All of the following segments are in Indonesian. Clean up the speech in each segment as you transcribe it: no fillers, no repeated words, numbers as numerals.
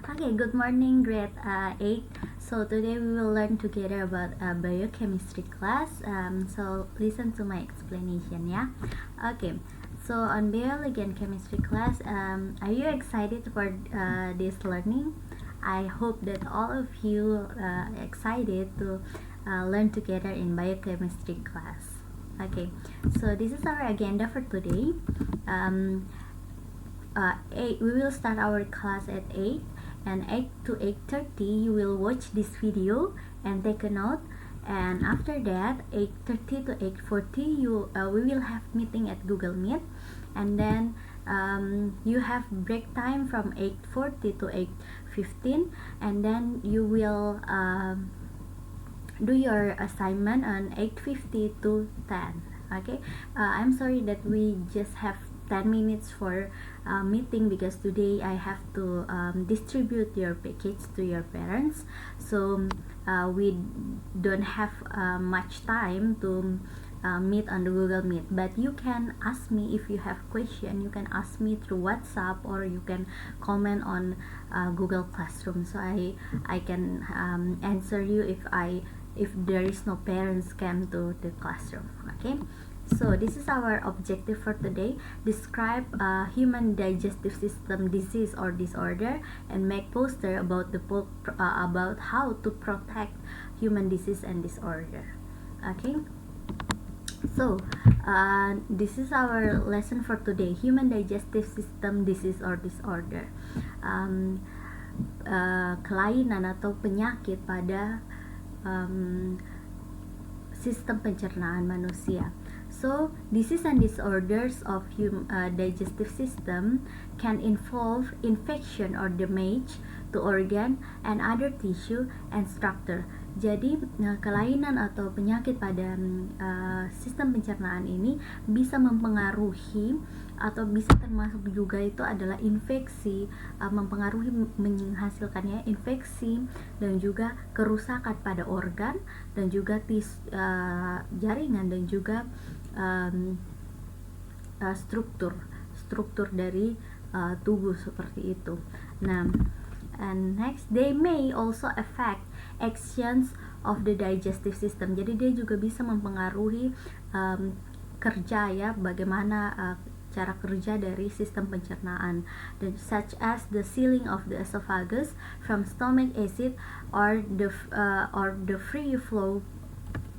Okay, good morning, grade 8. So today we will learn together about biochemistry class. So listen to my explanation, yeah. Okay, so on biology and chemistry class, are you excited for this learning? I hope that all of you excited to learn together in biochemistry class. Okay, so this is our agenda for today. 8 we will start our class at 8, and 8 to 8:30 you will watch this video and take a note, and after that 8:30 to 8:40 we will have meeting at Google Meet, and then you have break time from 8:40 to 8:15, and then you will do your assignment on 8:50 to 10. Okay, I'm sorry that we just have 10 minutes for meeting because today I have to distribute your package to your parents, so we don't have much time to meet on the Google Meet. But you can ask me if you have question. You can ask me through WhatsApp, or you can comment on Google Classroom, so I can answer you if there is no parents came to the classroom. Okay, so this is our objective for today. Describe human digestive system disease or disorder, and make poster about about how to protect human disease and disorder. Okay, so this is our lesson for today: human digestive system disease or disorder. Kelainan atau penyakit pada sistem pencernaan manusia. So, disease and disorders of digestive system can involve infection or damage to organ and other tissue and structure. Jadi, kelainan atau penyakit pada sistem pencernaan ini bisa mempengaruhi atau bisa termasuk juga itu adalah infeksi, mempengaruhi menghasilkannya infeksi dan juga kerusakan pada organ dan juga jaringan dan juga struktur dari tubuh seperti itu. Nah, and next, they may also affect actions of the digestive system. Jadi dia juga bisa mempengaruhi kerja, ya, bagaimana cara kerja dari sistem pencernaan, dan such as the sealing of the esophagus from stomach acid or the free flow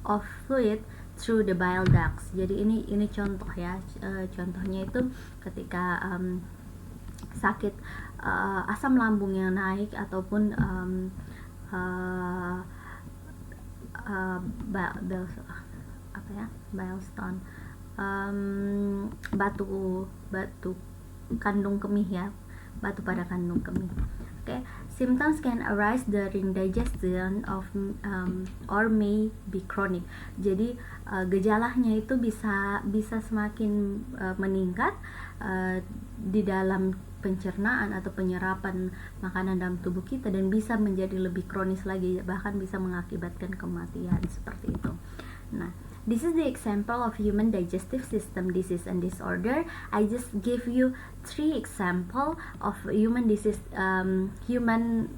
of fluid through the bile ducts. Jadi ini contoh, ya. Contohnya itu ketika sakit asam lambung yang naik ataupun bile stone, batu kandung kemih, ya, batu pada kandung kemih. Okay. Symptoms can arise during digestion of or may be chronic. Jadi gejalanya itu bisa semakin meningkat di dalam pencernaan atau penyerapan makanan dalam tubuh kita, dan bisa menjadi lebih kronis lagi, bahkan bisa mengakibatkan kematian seperti itu. Nah, this is the example of human digestive system disease and disorder. I just give you 3 example of human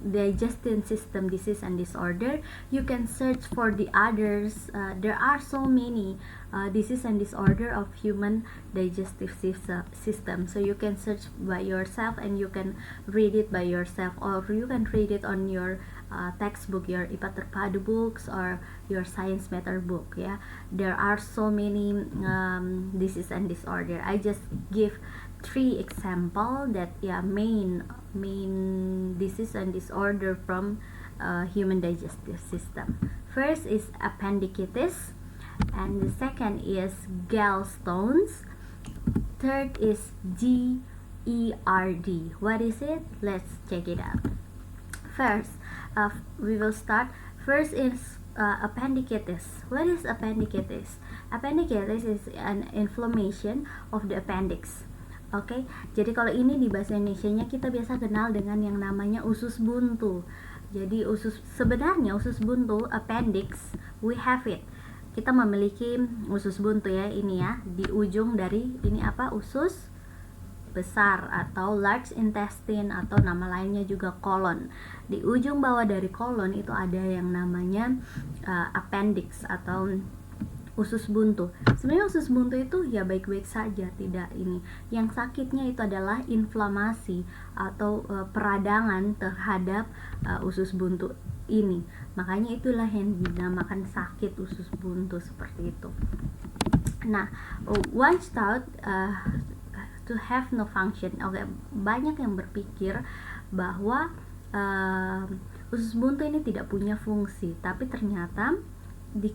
digestive system disease and disorder. You can search for the others. There are so many disease and disorder of human digestive system. So you can search by yourself and you can read it by yourself, or you can read it on your textbook, your IPA Terpadu books or your science matter book. Yeah, there are so many disease and disorder. I just give 3 example that, yeah, main disease and disorder from human digestive system. First is appendicitis, and the second is gallstones. Third is GERD. What is it? Let's check it out. First, we will start. First is appendicitis. What is appendicitis? Appendicitis is an inflammation of the appendix. Oke, jadi kalau ini di bahasa Indonesianya kita biasa kenal dengan yang namanya usus buntu. Jadi sebenarnya usus buntu, appendix, we have it. Kita memiliki usus buntu, ya, ini, ya, di ujung dari ini usus besar atau large intestine atau nama lainnya juga kolon. Di ujung bawah dari kolon itu ada yang namanya appendix atau usus buntu. Sebenarnya usus buntu itu ya baik-baik saja, tidak ini. Yang sakitnya itu adalah inflamasi atau peradangan terhadap usus buntu ini. Makanya itulah yang dinamakan sakit usus buntu seperti itu. Nah, once thought to have no function. Oke, banyak yang berpikir bahwa usus buntu ini tidak punya fungsi, tapi ternyata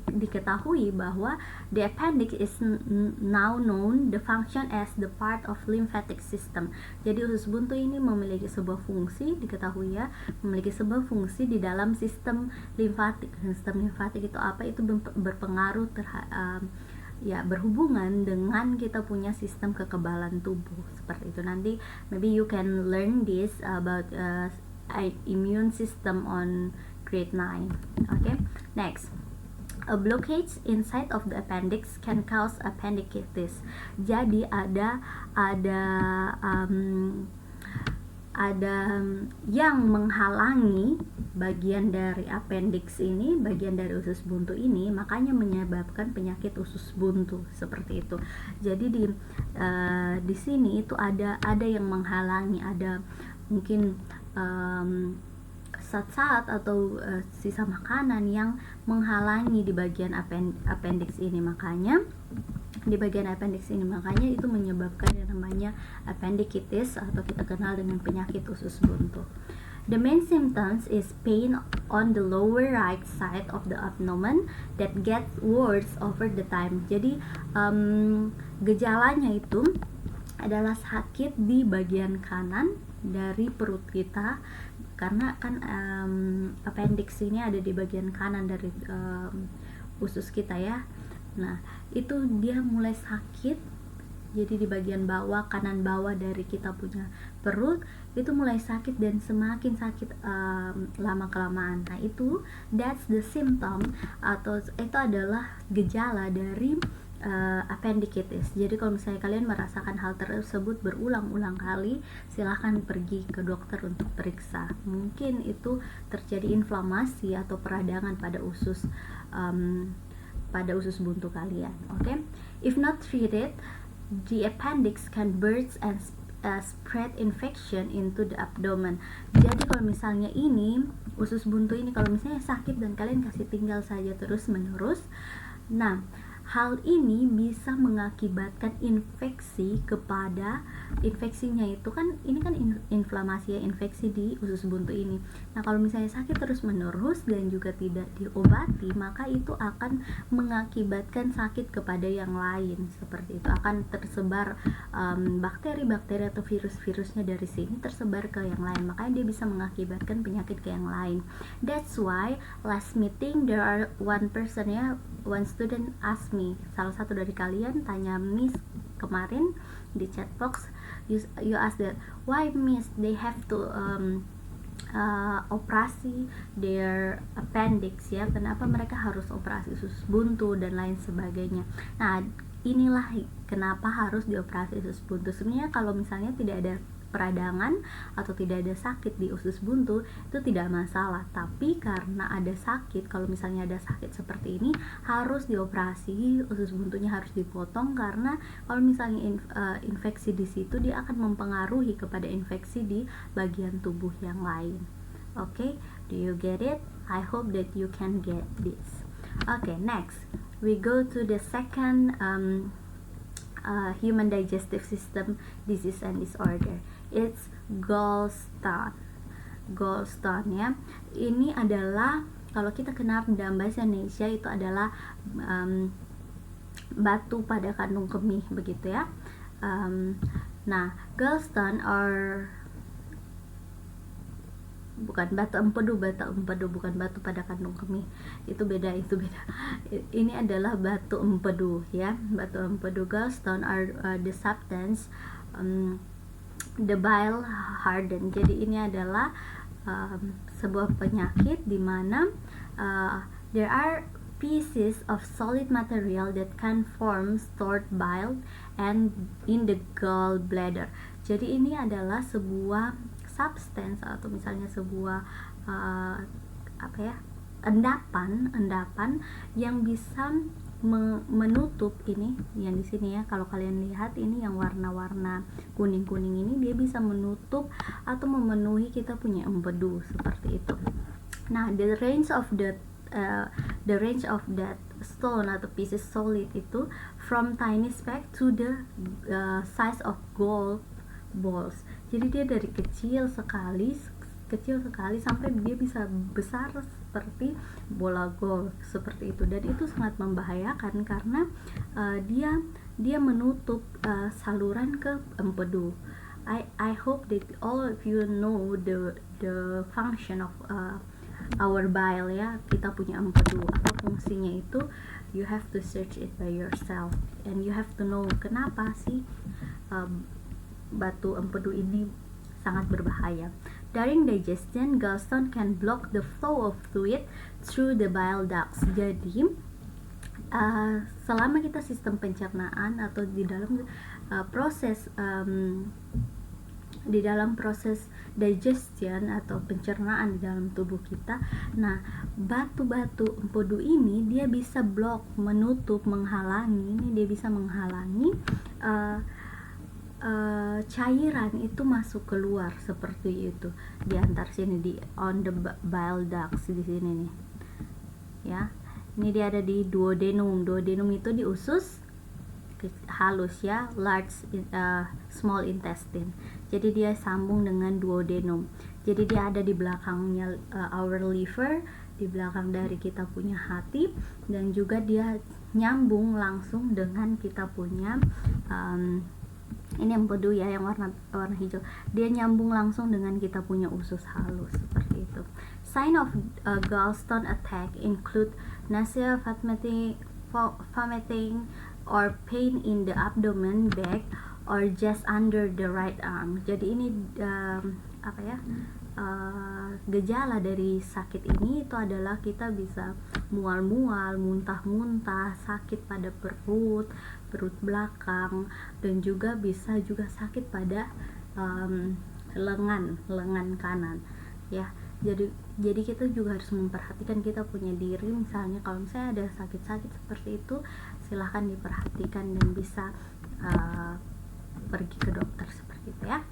diketahui bahwa the appendix is now known the function as the part of lymphatic system. Jadi usus buntu ini memiliki sebuah fungsi, diketahui ya, memiliki sebuah fungsi di dalam sistem limfatik. Sistem limfatik itu apa? Itu berpengaruh ya berhubungan dengan kita punya sistem kekebalan tubuh seperti itu. Nanti maybe you can learn this about immune system on grade 9. Okay, next. A blockage inside of the appendix can cause appendicitis. Jadi ada yang menghalangi bagian dari appendix ini, bagian dari usus buntu ini, makanya menyebabkan penyakit usus buntu seperti itu. Jadi di sini itu ada yang menghalangi, ada mungkin zat-zat atau sisa makanan yang menghalangi di bagian appendix ini, makanya itu menyebabkan yang namanya appendicitis atau kita kenal dengan penyakit usus buntu. The main symptoms is pain on the lower right side of the abdomen that gets worse over the time. Jadi gejalanya itu adalah sakit di bagian kanan dari perut kita, karena kan appendix ini ada di bagian kanan dari usus kita ya. Nah, itu dia mulai sakit. Jadi di bagian bawah, kanan bawah dari kita punya perut itu mulai sakit dan semakin sakit lama kelamaan. Nah, that's the symptom atau itu adalah gejala dari appendicitis. Jadi kalau misalnya kalian merasakan hal tersebut berulang-ulang kali, silahkan pergi ke dokter untuk periksa. Mungkin itu terjadi inflamasi atau peradangan pada usus buntu kalian. Okay? If not treated, the appendix can burst and spread infection into the abdomen. Jadi kalau misalnya ini usus buntu ini kalau misalnya sakit dan kalian kasih tinggal saja terus menerus, nah hal ini bisa mengakibatkan infeksinya itu kan ini kan inflamasi ya, infeksi di usus buntu ini. Nah, kalau misalnya sakit terus menerus dan juga tidak diobati, maka itu akan mengakibatkan sakit kepada yang lain. Seperti itu akan tersebar bakteri-bakteri atau virus-virusnya dari sini tersebar ke yang lain. Makanya dia bisa mengakibatkan penyakit ke yang lain. That's why last meeting there are one student asked me, salah satu dari kalian tanya Miss kemarin di chat box, you ask that why Miss they have to operasi their appendix ya, kenapa mereka harus operasi usus buntu dan lain sebagainya. Nah, inilah kenapa harus dioperasi usus buntu. Sebenarnya kalau misalnya tidak ada peradangan atau tidak ada sakit di usus buntu itu tidak masalah, tapi karena ada sakit, kalau misalnya ada sakit seperti ini harus dioperasi, usus buntunya harus dipotong, karena kalau misalnya infeksi di situ dia akan mempengaruhi kepada infeksi di bagian tubuh yang lain. Okay, do you get it? I hope that you can get this. Okay, next we go to the second human digestive system disease and disorder. It's gallstone ya. Ini adalah kalau kita kenal dalam bahasa Indonesia itu adalah batu pada kandung kemih begitu ya. Nah, gallstone bukan batu empedu bukan batu pada kandung kemih, itu beda. Ini adalah batu empedu ya. Batu empedu, gallstone are the substance the bile harden. Jadi ini adalah sebuah penyakit di mana there are pieces of solid material that can form stored bile and in the gallbladder. Jadi ini adalah sebuah substance atau misalnya sebuah endapan yang bisa menutup ini yang di sini ya. Kalau kalian lihat ini yang warna-warna kuning-kuning ini, dia bisa menutup atau memenuhi kita punya empedu seperti itu. Nah, the range of that stone atau pieces solid itu from tiny speck to the size of gold balls. Jadi dia dari kecil sekali sampai dia bisa besar seperti bola golf seperti itu. Dan itu sangat membahayakan karena dia menutup saluran ke empedu. I hope that all of you know the function of our bile ya. Kita punya empedu, apa fungsinya itu, you have to search it by yourself and you have to know kenapa sih batu empedu ini sangat berbahaya. During digestion, gallstone can block the flow of fluid through the bile ducts. Jadi selama kita sistem pencernaan atau di dalam proses digestion atau pencernaan di dalam tubuh kita, nah batu-batu empedu ini dia bisa block, menutup, menghalangi. Ini dia bisa menghalangi cairan itu masuk keluar seperti itu di antar sini, di on the bile ducts di sini nih ya. Ini dia ada di duodenum itu di usus halus ya, small intestine. Jadi dia sambung dengan duodenum. Jadi dia ada di belakangnya our liver, di belakang dari kita punya hati, dan juga dia nyambung langsung dengan kita punya ini empedu ya yang warna hijau. Dia nyambung langsung dengan kita punya usus halus seperti itu. Sign of gallstone attack include nausea, vomiting, or pain in the abdomen, back, or just under the right arm. Jadi ini gejala dari sakit ini itu adalah kita bisa mual-mual, muntah-muntah, sakit pada perut belakang, dan juga bisa juga sakit pada lengan kanan ya. Jadi kita juga harus memperhatikan kita punya diri. Misalnya kalau misalnya ada sakit-sakit seperti itu, silahkan diperhatikan dan bisa pergi ke dokter seperti itu ya.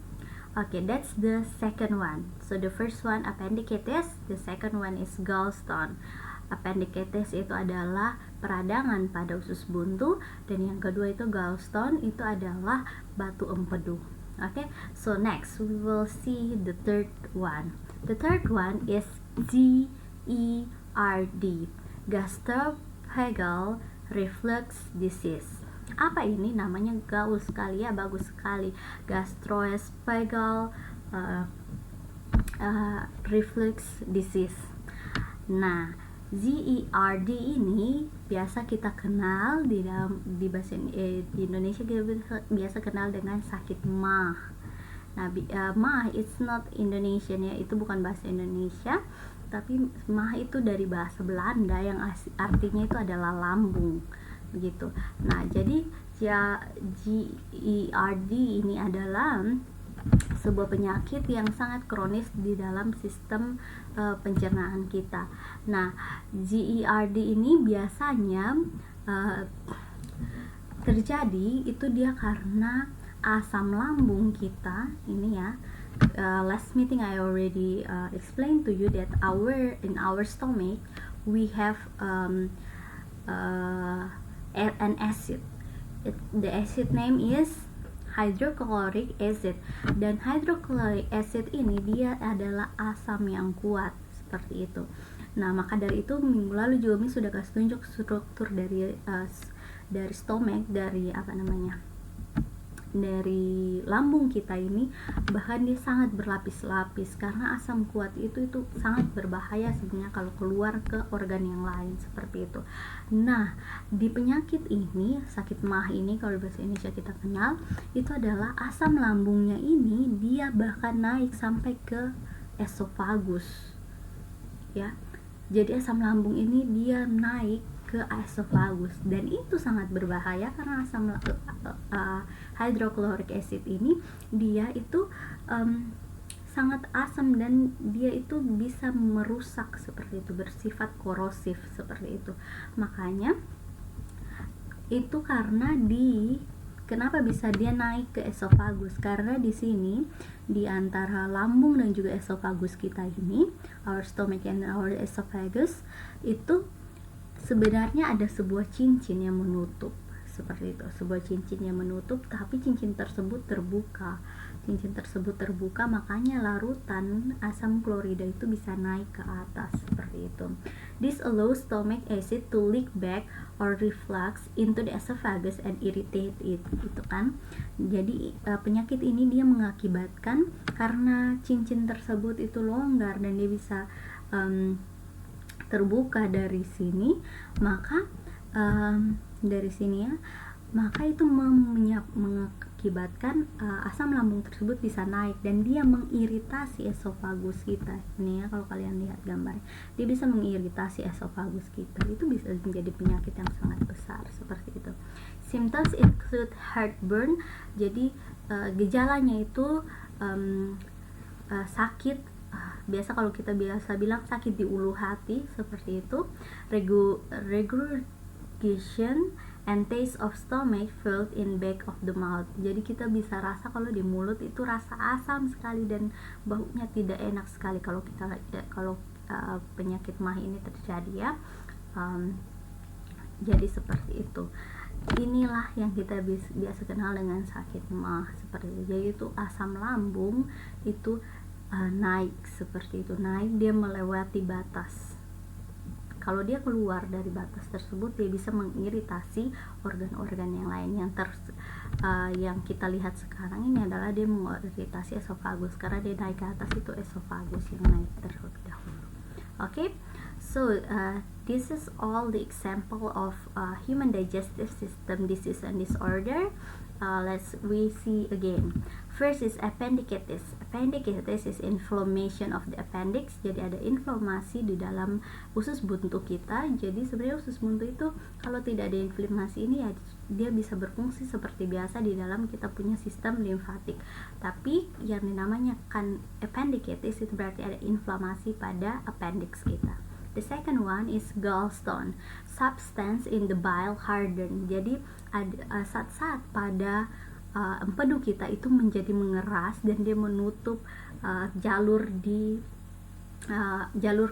Okay, that's the second one. So the first one appendicitis, the second one is gallstone. Appendicitis itu adalah peradangan pada usus buntu, dan yang kedua itu gallstone itu adalah batu empedu. Okay, so next we will see the third one. The third one is GERD, gastroesophageal reflux disease. Apa ini? Namanya gaul sekali ya, bagus sekali. Gastroesophageal reflux disease. Nah, GERD ini biasa kita kenal di bahasa di Indonesia kita biasa kenal dengan sakit MAH. Nah, MAH it's not Indonesian ya, itu bukan bahasa Indonesia, tapi MAH itu dari bahasa Belanda yang artinya itu adalah lambung begitu. Nah, jadi GERD ini adalah sebuah penyakit yang sangat kronis di dalam sistem pencernaan kita. Nah, GERD ini biasanya terjadi itu dia karena asam lambung kita ini ya. Last meeting I already explained to you that in our stomach we have an acid. The acid name is hydrochloric acid, dan hydrochloric acid ini dia adalah asam yang kuat seperti itu. Nah, maka dari itu minggu lalu juga Mi sudah kasih tunjuk struktur dari stomach, dari dari lambung kita ini, bahkan dia sangat berlapis-lapis karena asam kuat itu sangat berbahaya sebenarnya kalau keluar ke organ yang lain seperti itu. Nah, di penyakit ini, sakit MAH ini kalau bahasa Indonesia kita kenal, itu adalah asam lambungnya ini dia bahkan naik sampai ke esofagus ya. Jadi asam lambung ini dia naik ke esofagus, dan itu sangat berbahaya karena asam hydrochloric acid ini dia itu sangat asam dan dia itu bisa merusak seperti itu, bersifat korosif seperti itu. Makanya itu karena kenapa bisa dia naik ke esofagus, karena di sini di antara lambung dan juga esofagus kita ini, our stomach and our esophagus, itu sebenarnya ada sebuah cincin yang menutup seperti itu, sebuah cincin yang menutup, tapi cincin tersebut terbuka. Makanya larutan asam klorida itu bisa naik ke atas seperti itu. This allows stomach acid to leak back or reflux into the esophagus and irritate it, gitu kan. Jadi penyakit ini dia mengakibatkan karena cincin tersebut itu longgar dan dia bisa terbuka dari sini, maka dari sini ya, maka itu mengakibatkan asam lambung tersebut bisa naik dan dia mengiritasi esofagus kita. Ini ya, kalau kalian lihat gambar, dia bisa mengiritasi esofagus kita. Itu bisa menjadi penyakit yang sangat besar seperti itu. Symptoms include heartburn. Jadi gejalanya itu sakit. Biasa kalau kita biasa bilang sakit di ulu hati seperti itu. Regurgitation and taste of stomach felt in back of the mouth. Jadi kita bisa rasa kalau di mulut itu rasa asam sekali dan baunya tidak enak sekali kalau penyakit MAH ini terjadi ya. Jadi seperti itu. Inilah yang kita biasa kenal dengan sakit MAH seperti itu. Jadi itu asam lambung itu naik seperti itu, naik, dia melewati batas. Kalau dia keluar dari batas tersebut, dia bisa mengiritasi organ-organ yang lain. Yang kita lihat sekarang ini adalah dia mengiritasi esofagus, karena dia naik ke atas, itu esofagus yang naik terlebih dahulu. Okay, so this is all the example of human digestive system disease and disorder. We see again. First is appendicitis. Appendicitis is inflammation of the appendix. Jadi ada inflamasi di dalam usus buntu kita. Jadi sebenarnya usus buntu itu kalau tidak ada inflamasi ini ya dia bisa berfungsi seperti biasa di dalam kita punya sistem limfatik. Tapi yang dinamanya kan appendicitis itu berarti ada inflamasi pada appendix kita. The second one is gallstone. Substance in the bile harden. Jadi ada saat-saat pada empedu kita itu menjadi mengeras dan dia menutup jalur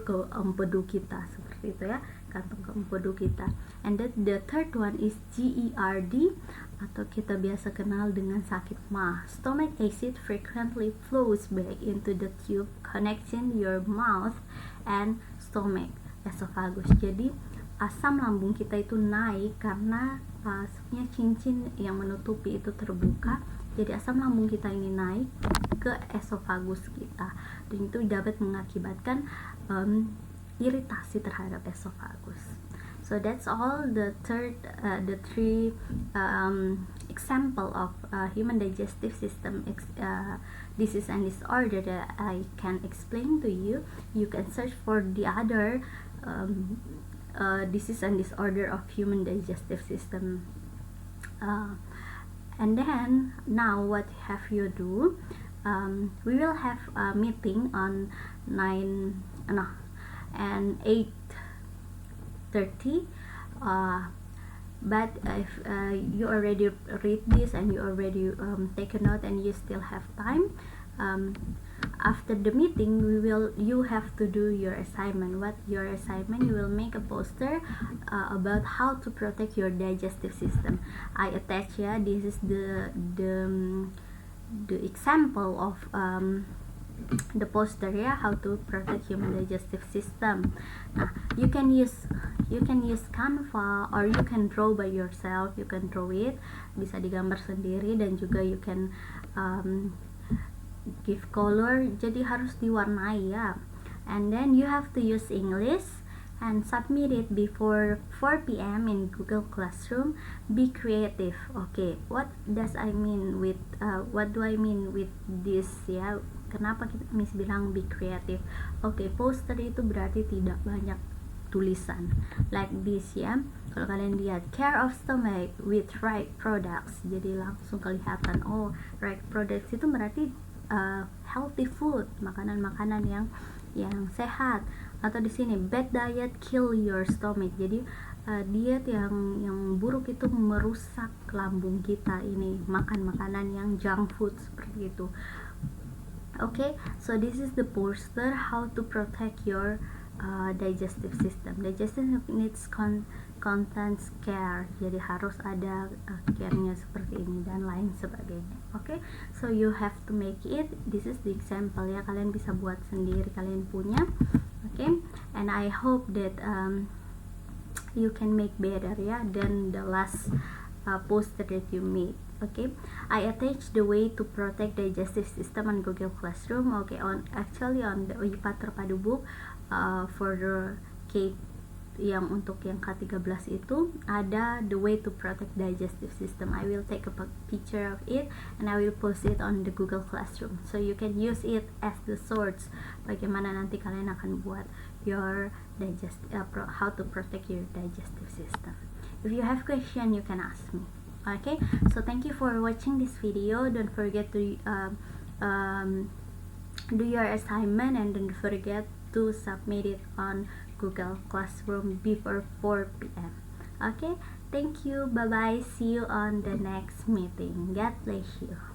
ke empedu kita seperti itu ya, kantong ke empedu kita. And the third one is GERD atau kita biasa kenal dengan sakit MAH. Stomach acid frequently flows back into the tube connecting your mouth and stomach, esophagus. Jadi asam lambung kita itu naik karena sebenarnya cincin yang menutupi itu terbuka. Jadi asam lambung kita ini naik ke esofagus kita dan itu dapat mengakibatkan iritasi terhadap esofagus. So that's all the three example of human digestive system disease and disorder that I can explain to you. You can search for the other disease and disorder of human digestive system. And then now what have you do? We will have a meeting on 8:30. But if you already read this and you already take a note and you still have time, after the meeting you have to do your assignment. What your assignment? You will make a poster about how to protect your digestive system. I attach this is the example of the poster ya, how to protect human digestive system. Nah, you can use Canva or you can draw by yourself. You can draw it, bisa digambar sendiri, dan juga you can give color, jadi harus diwarnai ya. And then you have to use English and submit it before 4 p.m. in Google Classroom. Be creative. Okay, what do I mean with this ya? Kenapa Miss bilang be creative? Okay, poster itu berarti tidak banyak tulisan like this ya. Kalau kalian lihat care of stomach with right products, jadi langsung kelihatan oh right products itu berarti healthy food, makanan-makanan yang sehat. Atau di sini bad diet kill your stomach, jadi diet yang buruk itu merusak lambung kita, ini makan makanan yang junk food seperti itu. Okay, so this is the poster how to protect your digestive system. Digestive needs contents care, jadi harus ada care-nya seperti ini dan lain sebagainya. Okay, so you have to make it. This is the example ya, kalian bisa buat sendiri, kalian punya. Okay, and I hope that you can make better ya than the last poster that you made. Okay, I attach the way to protect digestive system on Google Classroom. Okay, on the IPA Terpadu book for the K yang untuk yang K13 itu ada the way to protect digestive system. I will take a picture of it and I will post it on the Google Classroom, so you can use it as the source bagaimana nanti kalian akan buat your how to protect your digestive system. If you have question, you can ask me. Okay, so thank you for watching this video. Don't forget to do your assignment and don't forget to submit it on Google Classroom before 4 p.m. Okay, thank you, bye bye, see you on the next meeting. God bless you.